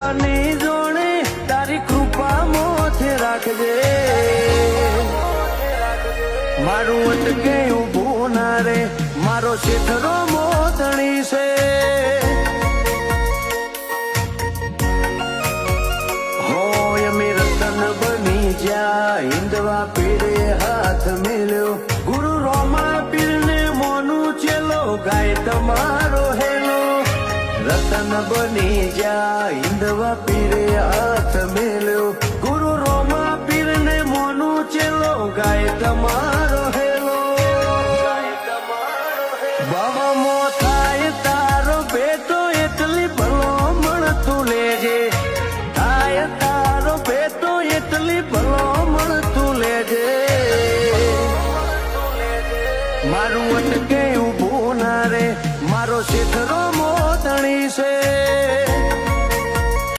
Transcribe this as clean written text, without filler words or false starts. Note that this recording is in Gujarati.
જોડે તારી કૃપા મોથે રાખજે, મારું અટકે ઊભું ના રે, મારો શેઠરો મોતણી છે. હોય અમે રતન બની જા, હિંદવા પીરે હાથ મેલ્યો, ગુરુ રોમા પીરને મોનું ચેલો, ગાય તમારો હેલો. રતન બની જા, હિંદવા પીરે હાથ મેલ્યો.